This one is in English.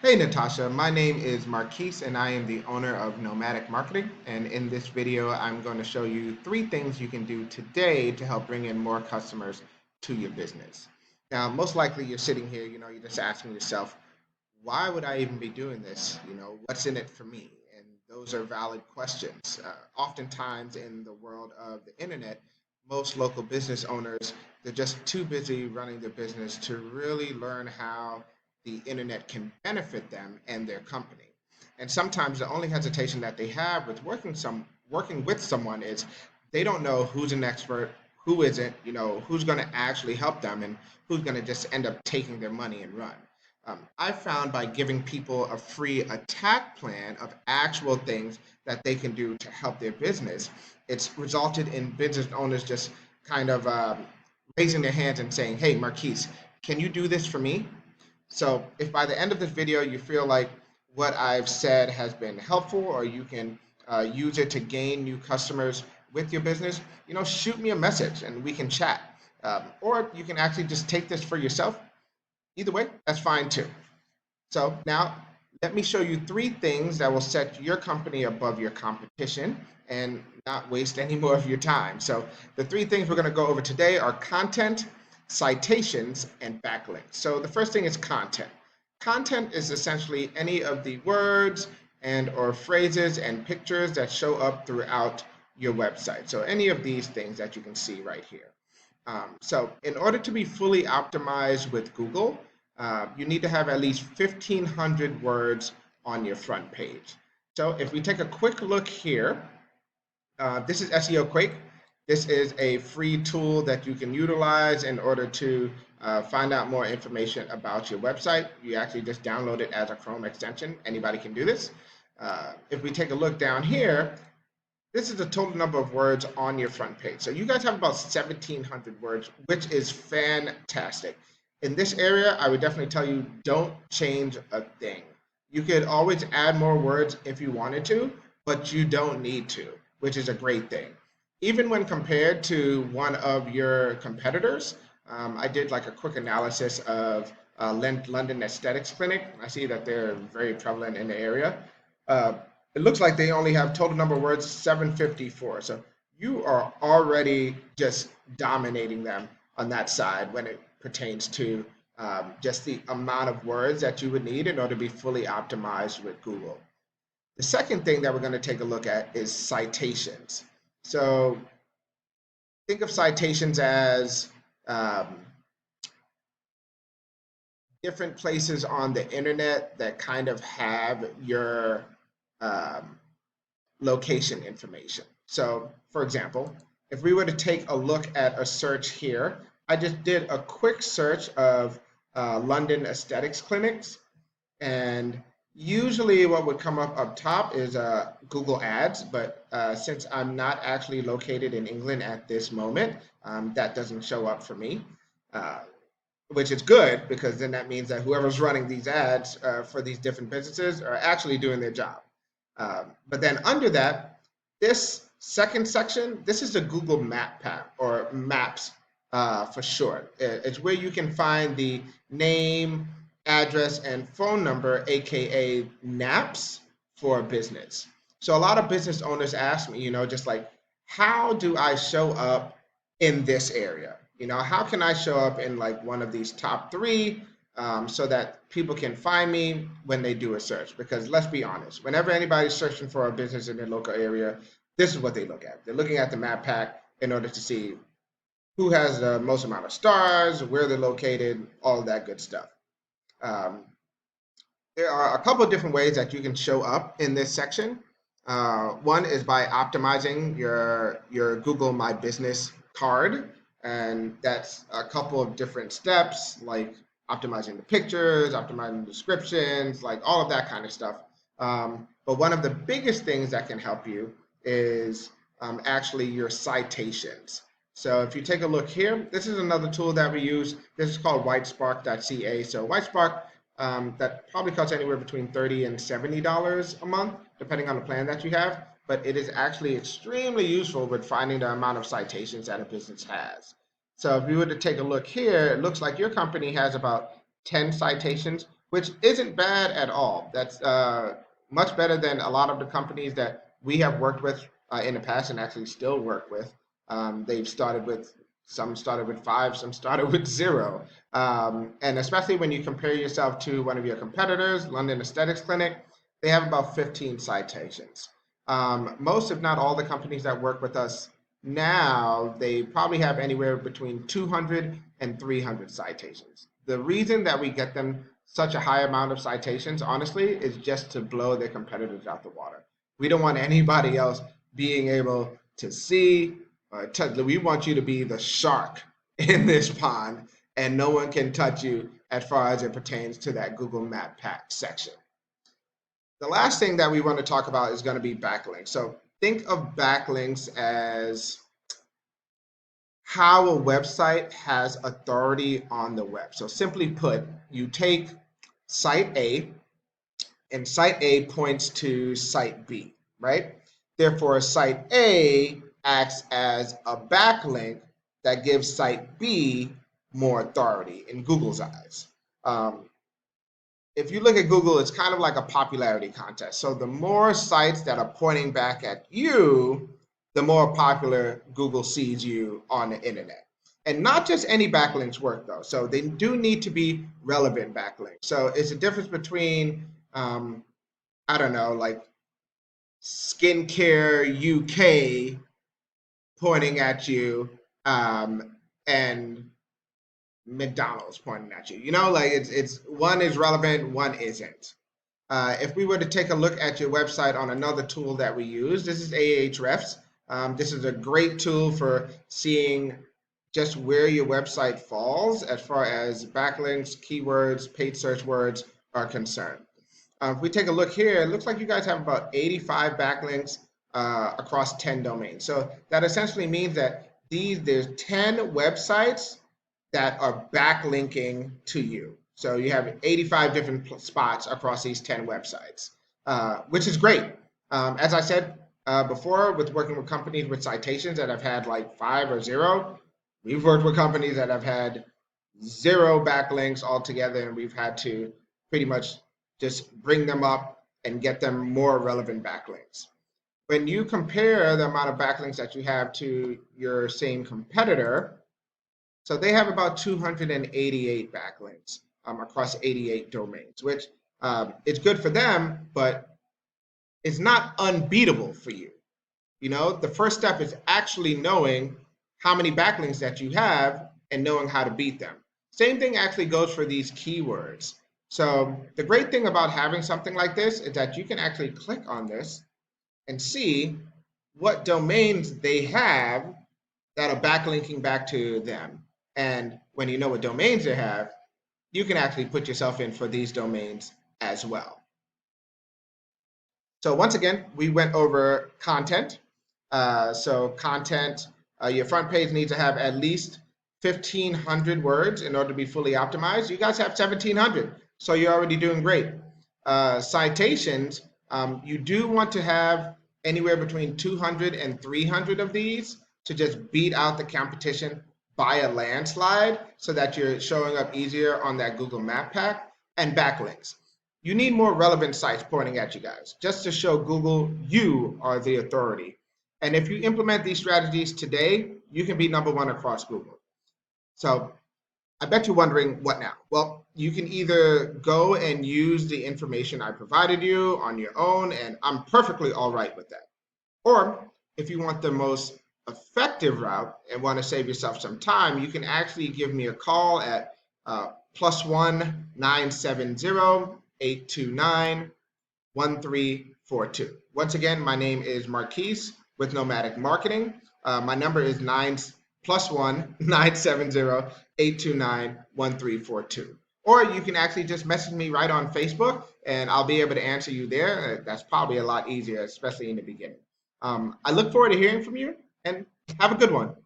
Hey Natasha, my name is Marquis and I am the owner of Nomatic Marketing. And in this video, I'm going to show you three things you can do today to help bring in more customers to your business. Now, most likely you're sitting here, you're just asking yourself, why would I even be doing this? What's in it for me? And those are valid questions. Oftentimes in the world of the internet, most local business owners, they're just too busy running their business to really learn how the internet can benefit them and their company. And sometimes the only hesitation that they have with working with someone is they don't know who's an expert, who isn't, who's going to actually help them, and who's going to just end up taking their money and run. I found by giving people a free attack plan of actual things that they can do to help their business, it's resulted in business owners just kind of raising their hands and saying, "Hey, Marquise, can you do this for me?" So if by the end of this video you feel like what I've said has been helpful, or you can use it to gain new customers with your business, shoot me a message and we can chat. Or you can actually just take this for yourself. Either way, that's fine too. So now let me show you three things that will set your company above your competition and not waste any more of your time. So the three things we're going to go over today are content, citations, and backlinks. So the first thing is content. Content is essentially any of the words and or phrases and pictures that show up throughout your website. So any of these things that you can see right here. So in order to be fully optimized with Google, you need to have at least 1,500 words on your front page. So if we take a quick look here, this is SEO Quake. This is a free tool that you can utilize in order to find out more information about your website. You actually just download it as a Chrome extension. Anybody can do this. If we take a look down here, this is the total number of words on your front page. So you guys have about 1,700 words, which is fantastic. In this area, I would definitely tell you don't change a thing. You could always add more words if you wanted to, but you don't need to, which is a great thing. Even when compared to one of your competitors, I did like a quick analysis of London Aesthetics Clinic. I see that they're very prevalent in the area. Uh, it looks like they only have total number of words 754. So you are already just dominating them on that side when it pertains to just the amount of words that you would need in order to be fully optimized with Google. The second thing that we're going to take a look at is citations. So think of citations as um, different places on the internet that kind of have your um, location information. So, for example, if we were to take a look at a search here, I just did a quick search of London aesthetics clinics, and usually what would come up top is Google Ads, but since I'm not actually located in England at this moment, that doesn't show up for me. Uh, which is good because then that means that whoever's running these ads for these different businesses are actually doing their job. But then under that, this second section, this is the Google Map Pack or Maps for short. It's where you can find the name, address, and phone number, aka NAPs for a business. So a lot of business owners ask me, just like, how do I show up in this area? How can I show up in like one of these top three so that people can find me when they do a search? Because let's be honest, whenever anybody's searching for a business in their local area, this is what they look at. They're looking at the map pack in order to see who has the most amount of stars, where they're located, all of that good stuff. Um, there are a couple of different ways that you can show up in this section. One is by optimizing your Google My Business card, and that's a couple of different steps, like optimizing the pictures, optimizing the descriptions, like all of that kind of stuff. But one of the biggest things that can help you is actually your citations. So if you take a look here, this is another tool that we use. This is called whitespark.ca. So Whitespark, that probably costs anywhere between $30 and $70 a month, depending on the plan that you have. But it is actually extremely useful with finding the amount of citations that a business has. So if you were to take a look here, it looks like your company has about 10 citations, which isn't bad at all. That's much better than a lot of the companies that we have worked with in the past and actually still work with. They've started with some started with five, some started with zero. And especially when you compare yourself to one of your competitors, London Aesthetics Clinic, they have about 15 citations. Most, if not all, the companies that work with us now, they probably have anywhere between 200 and 300 citations. The reason that we get them such a high amount of citations, honestly, is just to blow their competitors out the water. We don't want anybody else being able to see. We want you to be the shark in this pond, and no one can touch you as far as it pertains to that Google Map Pack section. The last thing that we want to talk about is going to be backlinks. So think of backlinks as how a website has authority on the web. So simply put, you take site A, and site A points to site B, right? Therefore, site A acts as a backlink that gives site B more authority in Google's eyes. If you look at Google, it's kind of like a popularity contest. So the more sites that are pointing back at you, the more popular Google sees you on the internet. And not just any backlinks work though. So they do need to be relevant backlinks. So it's a difference between, I don't know, like Skincare UK pointing at you, and McDonald's pointing at you. You know, like it's one is relevant, one isn't. If we were to take a look at your website on another tool that we use, this is Ahrefs. This is a great tool for seeing just where your website falls as far as backlinks, keywords, paid search words are concerned. If we take a look here, it looks like you guys have about 85 backlinks across 10 domains. So that essentially means that there's 10 websites that are backlinking to you. So you have 85 different spots across these 10 websites, which is great. As I said before, with working with companies with citations that have had like 5 or 0, we've worked with companies that have had 0 backlinks altogether, and we've had to pretty much just bring them up and get them more relevant backlinks. When you compare the amount of backlinks that you have to your same competitor, so they have about 288 backlinks across 88 domains, which is good for them, but it's not unbeatable for you. You know, the first step is actually knowing how many backlinks that you have and knowing how to beat them. Same thing actually goes for these keywords. So the great thing about having something like this is that you can actually click on this and see what domains they have that are backlinking back to them. And when you know what domains they have, you can actually put yourself in for these domains as well. So once again, we went over content. So content, your front page needs to have at least 1,500 words in order to be fully optimized. You guys have 1,700, so you're already doing great. Citations, you do want to have anywhere between 200 and 300 of these to just beat out the competition by a landslide so that you're showing up easier on that Google Map Pack. And backlinks. You need more relevant sites pointing at you guys just to show Google you are the authority. And if you implement these strategies today, you can be #1 across Google. So I bet you're wondering, what now? Well, you can either go and use the information I provided you on your own, and I'm perfectly all right with that. Or if you want the most effective route and want to save yourself some time, you can actually give me a call at +1 970 829 1342. Once again, my name is Marquis with Nomatic Marketing. My number is +1 970 829 1342. Or you can actually just message me right on Facebook and I'll be able to answer you there. That's probably a lot easier, especially in the beginning. I look forward to hearing from you, and have a good one.